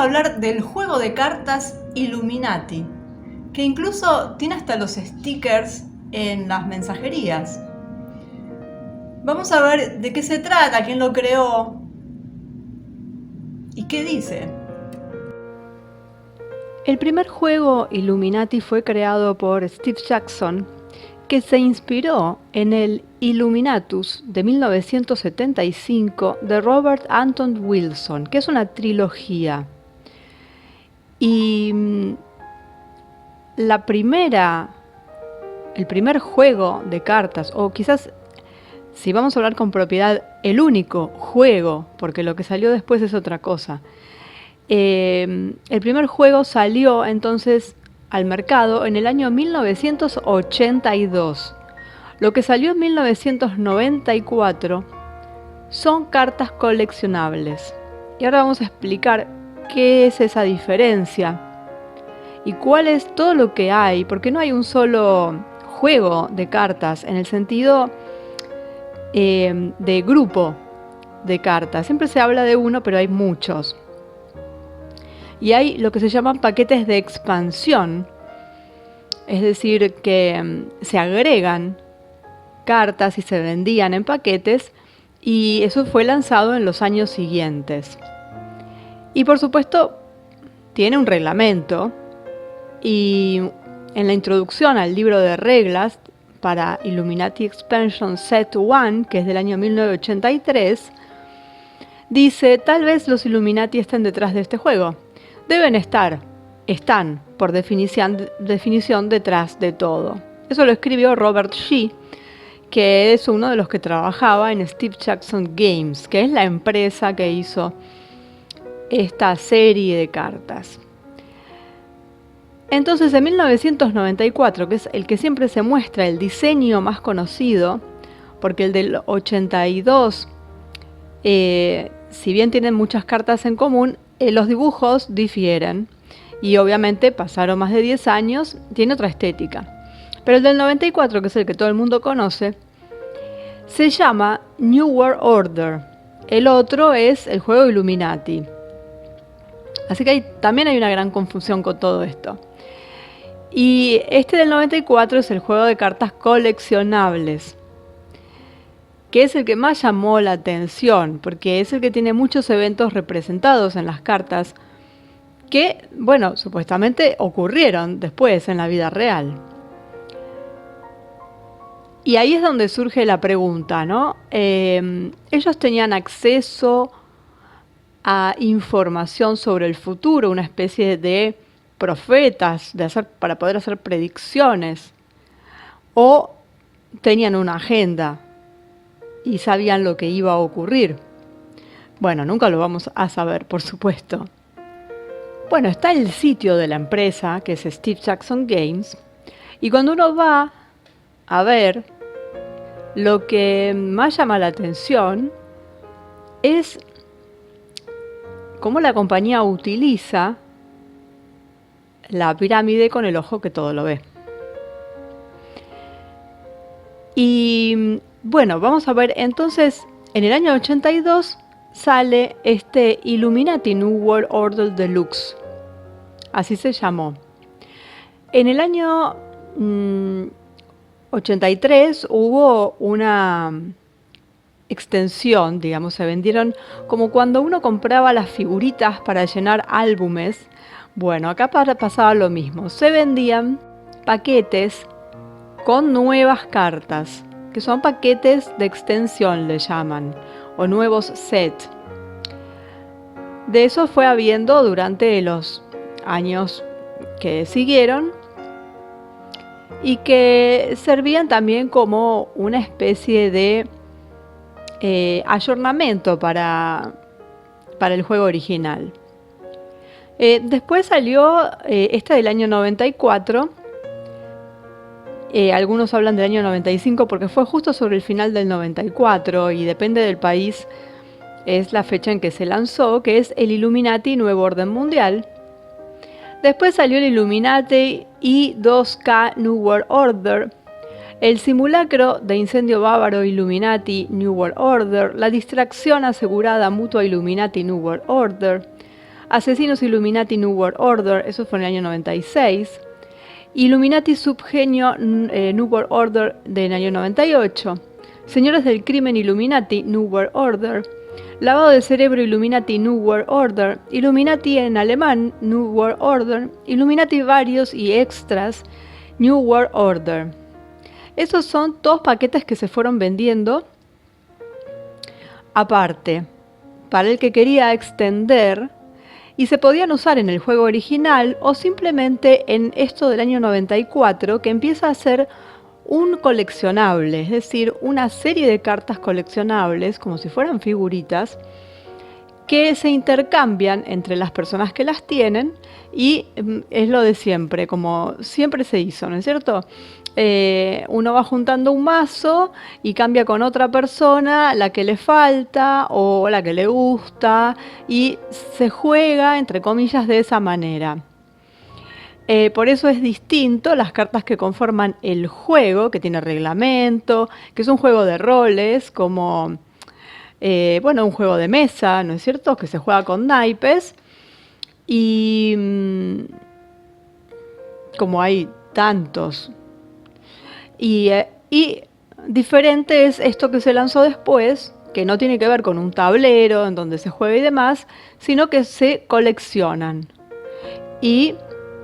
a hablar del juego de cartas Illuminati, que incluso tiene hasta los stickers en las mensajerías. Vamos a ver de qué se trata, quién lo creó y qué dice. El primer juego Illuminati fue creado por Steve Jackson, que se inspiró en el Illuminatus de 1975 de Robert Anton Wilson, que es una trilogía. Y el primer juego de cartas, o quizás, si vamos a hablar con propiedad, el único juego, porque lo que salió después es otra cosa. El primer juego salió entonces al mercado en el año 1982. Lo que salió en 1994 son cartas coleccionables. Y ahora vamos a explicar qué es esa diferencia y cuál es todo lo que hay, porque no hay un solo juego de cartas en el sentido de grupo de cartas. Siempre se habla de uno, pero hay muchos. Y hay lo que se llaman paquetes de expansión, es decir, que se agregan cartas y se vendían en paquetes, y eso fue lanzado en los años siguientes. Y por supuesto, tiene un reglamento, y en la introducción al libro de reglas para Illuminati Expansion Set 1, que es del año 1983, dice: tal vez los Illuminati estén detrás de este juego. Están, por definición, detrás de todo. Eso lo escribió Robert Shee, que es uno de los que trabajaba en Steve Jackson Games, que es la empresa que hizo esta serie de cartas. Entonces, en 1994, que es el que siempre se muestra el diseño más conocido, porque el del 82, si bien tienen muchas cartas en común, los dibujos difieren, y obviamente pasaron más de 10 años, tiene otra estética. Pero el del 94, que es el que todo el mundo conoce, se llama New World Order. El otro es el juego Illuminati. Así que también hay una gran confusión con todo esto. Y este del 94 es el juego de cartas coleccionables, que es el que más llamó la atención, porque es el que tiene muchos eventos representados en las cartas que, bueno, supuestamente ocurrieron después en la vida real. Y ahí es donde surge la pregunta, ¿no? Ellos tenían acceso a información sobre el futuro, una especie de profetas para poder hacer predicciones, o tenían una agenda y sabían lo que iba a ocurrir. Bueno, nunca lo vamos a saber, por supuesto. Bueno, está el sitio de la empresa, que es Steve Jackson Games, y cuando uno va a ver, lo que más llama la atención es cómo la compañía utiliza la pirámide con el ojo que todo lo ve. Y bueno, vamos a ver, entonces, en el año 82 sale este Illuminati New World Order Deluxe. Así se llamó. En el año 83 hubo una extensión, digamos, se vendieron como cuando uno compraba las figuritas para llenar álbumes. Bueno, acá pasaba lo mismo. Se vendían paquetes con nuevas cartas, que son paquetes de extensión, le llaman, o nuevos sets. De eso fue habiendo durante los años que siguieron, y que servían también como una especie de ayornamiento para el juego original. Después salió esta del año 94. Algunos hablan del año 95 porque fue justo sobre el final del 94, y depende del país es la fecha en que se lanzó, que es el Illuminati Nuevo Orden Mundial. Después salió el Illuminati I2K New World Order, el simulacro de incendio bávaro Illuminati New World Order, la distracción asegurada mutua Illuminati New World Order, Asesinos Illuminati New World Order, eso fue en el año 96. Illuminati Subgenio New World Order del año 98. Señores del Crimen Illuminati New World Order. Lavado de cerebro Illuminati New World Order. Illuminati en alemán New World Order. Illuminati varios y extras New World Order. Esos son todos paquetes que se fueron vendiendo aparte, para el que quería extender, y se podían usar en el juego original o simplemente en esto del año 94, que empieza a ser un coleccionable, es decir, una serie de cartas coleccionables, como si fueran figuritas, que se intercambian entre las personas que las tienen, y es lo de siempre, como siempre se hizo, ¿no es cierto? Uno va juntando un mazo y cambia con otra persona la que le falta o la que le gusta, y se juega, entre comillas, de esa manera. Por eso es distinto las cartas que conforman el juego, que tiene reglamento, que es un juego de roles, como un juego de mesa, ¿no es cierto?, que se juega con naipes. Y como hay tantos. Y diferente es esto que se lanzó después, que no tiene que ver con un tablero en donde se juega y demás, sino que se coleccionan. Y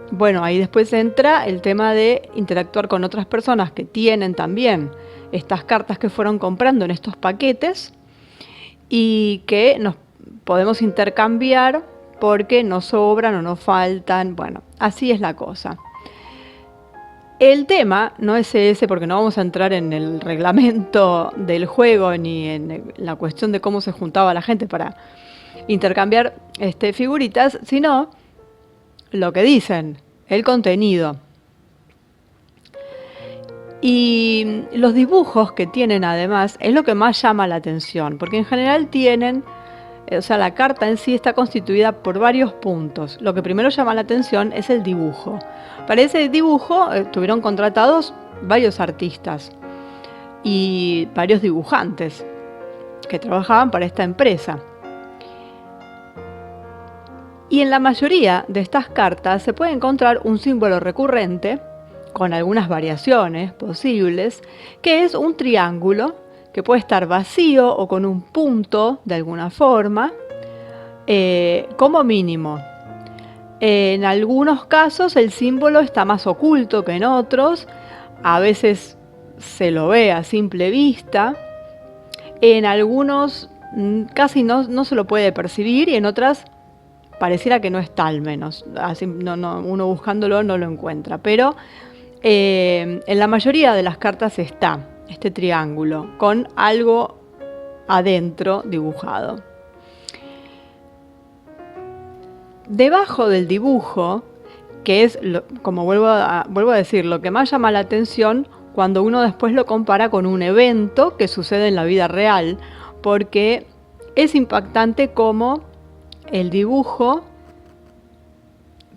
bueno, ahí después entra el tema de interactuar con otras personas que tienen también estas cartas que fueron comprando en estos paquetes y que nos podemos intercambiar porque nos sobran o nos faltan. Bueno, así es la cosa. El tema no es ese, porque no vamos a entrar en el reglamento del juego ni en la cuestión de cómo se juntaba la gente para intercambiar figuritas, sino lo que dicen, el contenido. Y los dibujos que tienen además es lo que más llama la atención, porque en general tienen, la carta en sí está constituida por varios puntos. Lo que primero llama la atención es el dibujo. Para ese dibujo estuvieron contratados varios artistas y varios dibujantes que trabajaban para esta empresa. Y en la mayoría de estas cartas se puede encontrar un símbolo recurrente, con algunas variaciones posibles, que es un triángulo que puede estar vacío o con un punto de alguna forma, como mínimo. En algunos casos el símbolo está más oculto que en otros, a veces se lo ve a simple vista, en algunos casi no se lo puede percibir y en otras pareciera que no está, al menos. Así, uno buscándolo no lo encuentra, pero en la mayoría de las cartas está este triángulo con algo adentro dibujado. Debajo del dibujo, que es, como vuelvo a decir, lo que más llama la atención cuando uno después lo compara con un evento que sucede en la vida real, porque es impactante cómo el dibujo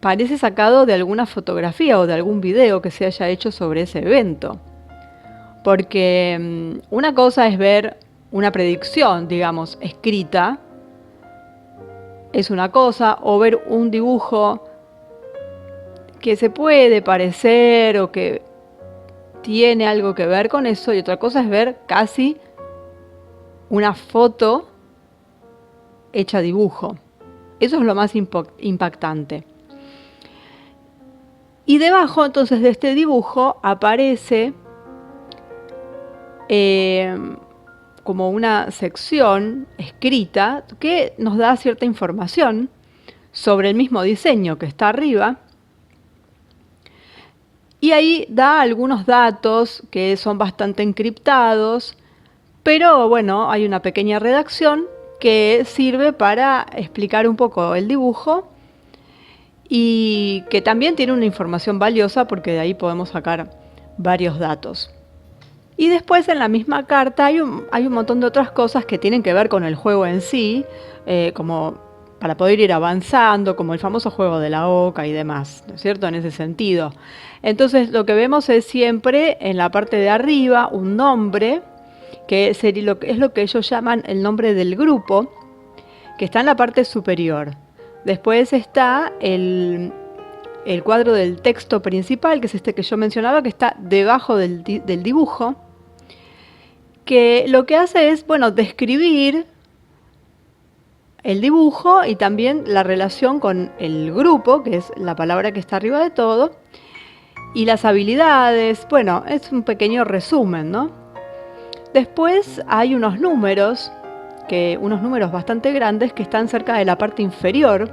parece sacado de alguna fotografía o de algún video que se haya hecho sobre ese evento. Porque una cosa es ver una predicción, digamos, escrita, es una cosa, o ver un dibujo que se puede parecer o que tiene algo que ver con eso, y otra cosa es ver casi una foto hecha dibujo. Eso es lo más impactante. Y debajo entonces de este dibujo aparece como una sección escrita que nos da cierta información sobre el mismo diseño que está arriba. Y ahí da algunos datos que son bastante encriptados, pero bueno, hay una pequeña redacción que sirve para explicar un poco el dibujo y que también tiene una información valiosa porque de ahí podemos sacar varios datos. Y después en la misma carta hay un montón de otras cosas que tienen que ver con el juego en sí, como para poder ir avanzando, como el famoso juego de la oca y demás, ¿no es cierto?, en ese sentido. Entonces lo que vemos es siempre en la parte de arriba un nombre, que es lo que ellos llaman el nombre del grupo, que está en la parte superior. Después está el cuadro del texto principal, que es este que yo mencionaba, que está debajo del dibujo, que lo que hace es, bueno, describir el dibujo y también la relación con el grupo, que es la palabra que está arriba de todo, y las habilidades. Bueno, es un pequeño resumen, ¿no? Después hay unos números bastante grandes que están cerca de la parte inferior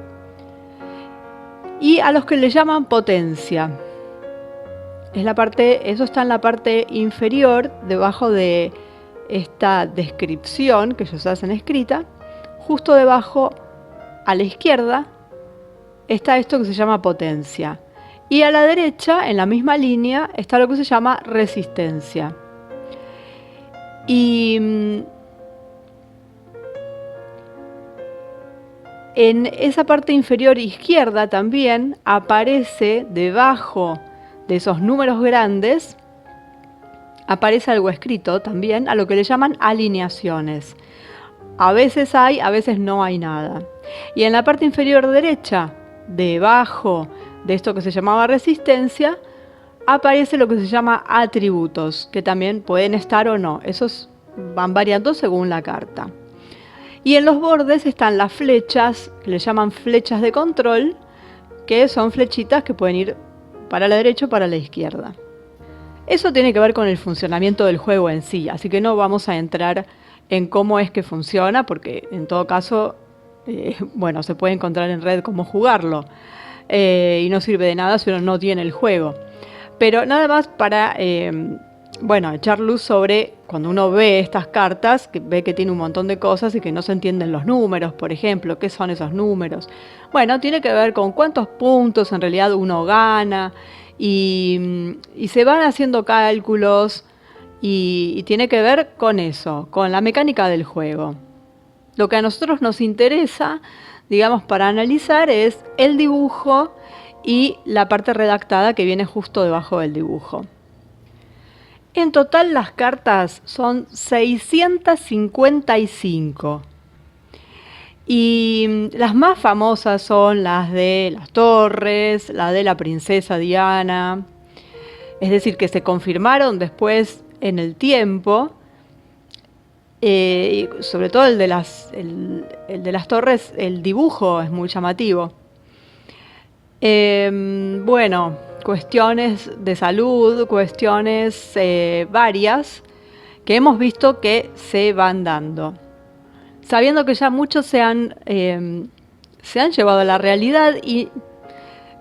y a los que le llaman potencia. Eso está en la parte inferior, debajo de esta descripción que ellos hacen escrita. Justo debajo, a la izquierda, está esto que se llama potencia. Y a la derecha, en la misma línea, está lo que se llama resistencia. Y en esa parte inferior izquierda también aparece, debajo de esos números grandes, aparece algo escrito también, a lo que le llaman alineaciones. A veces hay, a veces no hay nada. Y en la parte inferior derecha, debajo de esto que se llamaba resistencia, aparece lo que se llama atributos, que también pueden estar o no. Esos van variando según la carta. Y en los bordes están las flechas, que le llaman flechas de control, que son flechitas que pueden ir para la derecha o para la izquierda. Eso tiene que ver con el funcionamiento del juego en sí, así que no vamos a entrar en cómo es que funciona, porque en todo caso, se puede encontrar en red cómo jugarlo, y no sirve de nada si uno no tiene el juego. Pero nada más para echar luz sobre cuando uno ve estas cartas, que ve que tiene un montón de cosas y que no se entienden los números, por ejemplo, ¿qué son esos números? Bueno, tiene que ver con cuántos puntos en realidad uno gana y se van haciendo cálculos y tiene que ver con eso, con la mecánica del juego. Lo que a nosotros nos interesa, digamos, para analizar es el dibujo y la parte redactada que viene justo debajo del dibujo. En total las cartas son 655. Y las más famosas son las de las torres, la de la princesa Diana. Es decir, que se confirmaron después en el tiempo. Sobre todo el de las torres, el dibujo es muy llamativo. Cuestiones de salud, cuestiones varias que hemos visto que se van dando. Sabiendo que ya muchos se han llevado a la realidad, y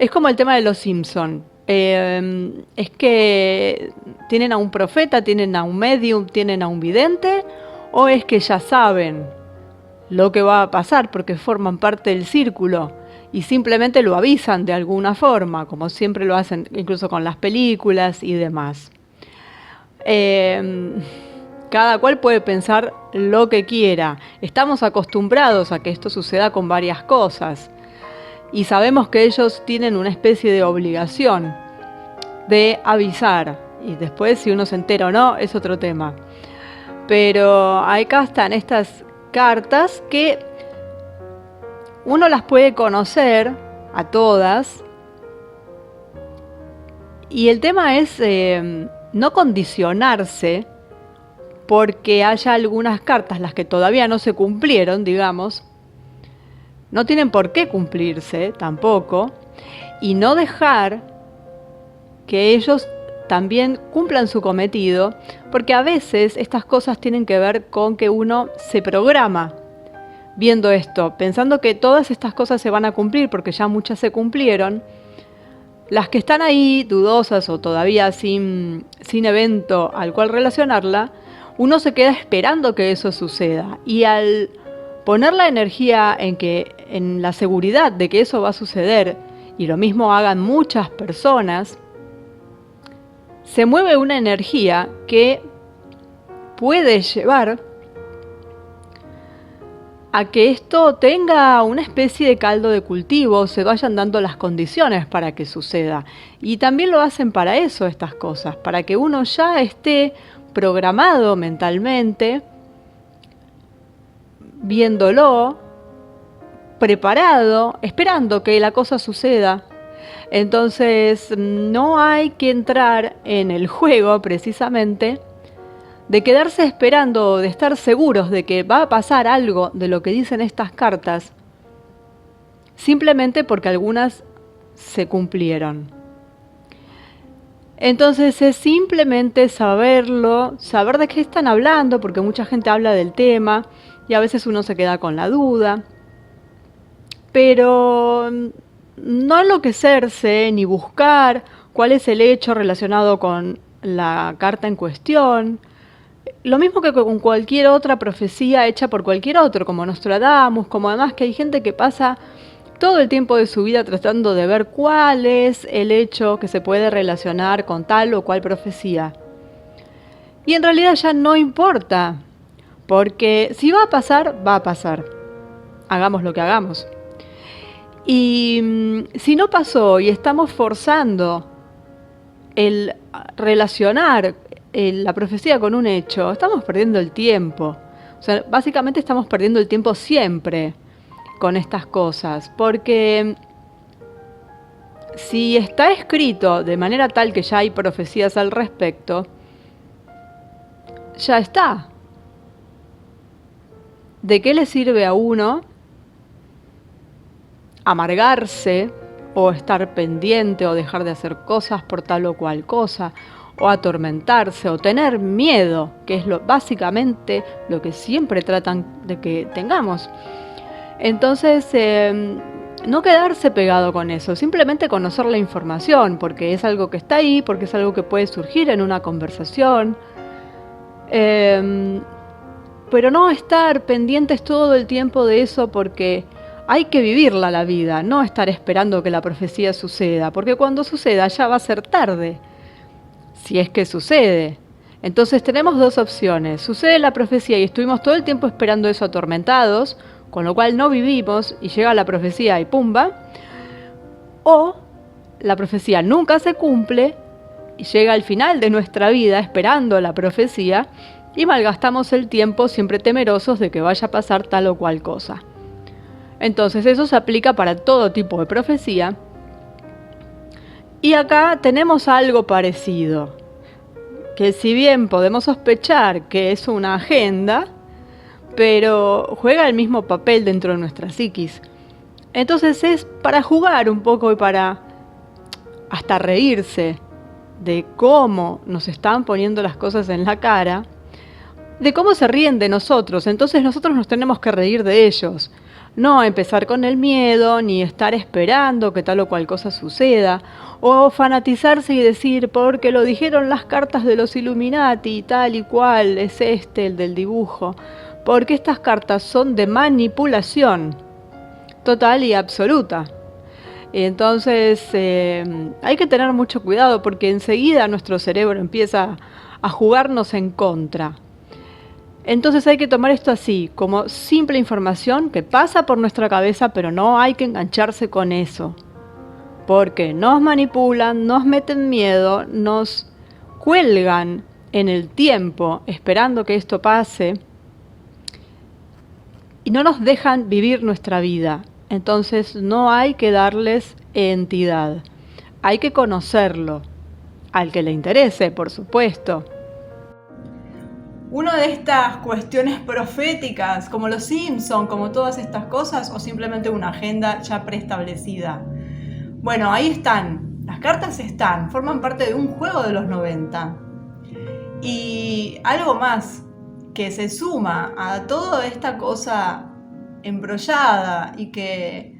es como el tema de los Simpson. Es que tienen a un profeta, tienen a un medium, tienen a un vidente, o es que ya saben lo que va a pasar porque forman parte del círculo y simplemente lo avisan de alguna forma, como siempre lo hacen incluso con las películas y demás. Cada cual puede pensar lo que quiera. Estamos acostumbrados a que esto suceda con varias cosas y sabemos que ellos tienen una especie de obligación de avisar, y después si uno se entera o no es otro tema. Pero acá están estas cartas que uno las puede conocer a todas, y el tema es no condicionarse porque haya algunas cartas, las que todavía no se cumplieron, digamos, no tienen por qué cumplirse tampoco, y no dejar que ellos también cumplan su cometido, porque a veces estas cosas tienen que ver con que uno se programa viendo esto, pensando que todas estas cosas se van a cumplir porque ya muchas se cumplieron. Las que están ahí dudosas o todavía sin evento al cual relacionarla, uno se queda esperando que eso suceda, y al poner la energía en la seguridad de que eso va a suceder, y lo mismo hagan muchas personas, se mueve una energía que puede llevar a que esto tenga una especie de caldo de cultivo, se vayan dando las condiciones para que suceda. Y también lo hacen para eso estas cosas, para que uno ya esté programado mentalmente, viéndolo, preparado, esperando que la cosa suceda. Entonces no hay que entrar en el juego precisamente de quedarse esperando, de estar seguros de que va a pasar algo de lo que dicen estas cartas, simplemente porque algunas se cumplieron. Entonces es simplemente saberlo, saber de qué están hablando, porque mucha gente habla del tema y a veces uno se queda con la duda. Pero no enloquecerse ni buscar cuál es el hecho relacionado con la carta en cuestión. Lo mismo que con cualquier otra profecía hecha por cualquier otro, como Nostradamus, como además que hay gente que pasa todo el tiempo de su vida tratando de ver cuál es el hecho que se puede relacionar con tal o cual profecía. Y en realidad ya no importa, porque si va a pasar, va a pasar. Hagamos lo que hagamos. Y si no pasó y estamos forzando el relacionar la profecía con un hecho, estamos perdiendo el tiempo. O sea, básicamente estamos perdiendo el tiempo siempre con estas cosas, porque si está escrito de manera tal que ya hay profecías al respecto, ya está. ¿De qué le sirve a uno amargarse o estar pendiente o dejar de hacer cosas por tal o cual cosa, o atormentarse o tener miedo, que es básicamente lo que siempre tratan de que tengamos? Entonces, no quedarse pegado con eso, simplemente conocer la información, porque es algo que está ahí, porque es algo que puede surgir en una conversación, pero no estar pendientes todo el tiempo de eso, porque hay que vivirla la vida, no estar esperando que la profecía suceda, porque cuando suceda ya va a ser tarde, si es que sucede. Entonces tenemos dos opciones: sucede la profecía y estuvimos todo el tiempo esperando eso atormentados, con lo cual no vivimos y llega la profecía y pumba, o la profecía nunca se cumple y llega al final de nuestra vida esperando la profecía y malgastamos el tiempo siempre temerosos de que vaya a pasar tal o cual cosa. Entonces eso se aplica para todo tipo de profecía. Y acá tenemos algo parecido, que si bien podemos sospechar que es una agenda, pero juega el mismo papel dentro de nuestra psiquis. Entonces es para jugar un poco y para hasta reírse de cómo nos están poniendo las cosas en la cara, de cómo se ríen de nosotros. Entonces nosotros nos tenemos que reír de ellos. No empezar con el miedo, ni estar esperando que tal o cual cosa suceda, o fanatizarse y decir, porque lo dijeron las cartas de los Illuminati, tal y cual, es el del dibujo, porque estas cartas son de manipulación total y absoluta. Entonces hay que tener mucho cuidado, porque enseguida nuestro cerebro empieza a jugarnos en contra. Entonces hay que tomar esto así, como simple información que pasa por nuestra cabeza, pero no hay que engancharse con eso, porque nos manipulan, nos meten miedo, nos cuelgan en el tiempo esperando que esto pase y no nos dejan vivir nuestra vida. Entonces no hay que darles entidad, hay que conocerlo, al que le interese, por supuesto. Una de estas cuestiones proféticas, como los Simpson, como todas estas cosas, o simplemente una agenda ya preestablecida. Bueno, ahí están, las cartas están, forman parte de un juego de los 90. Y algo más que se suma a toda esta cosa embrollada y que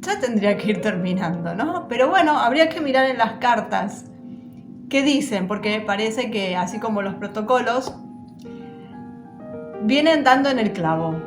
ya tendría que ir terminando, ¿no? Pero bueno, habría que mirar en las cartas qué dicen, porque parece que, así como los protocolos, vienen dando en el clavo.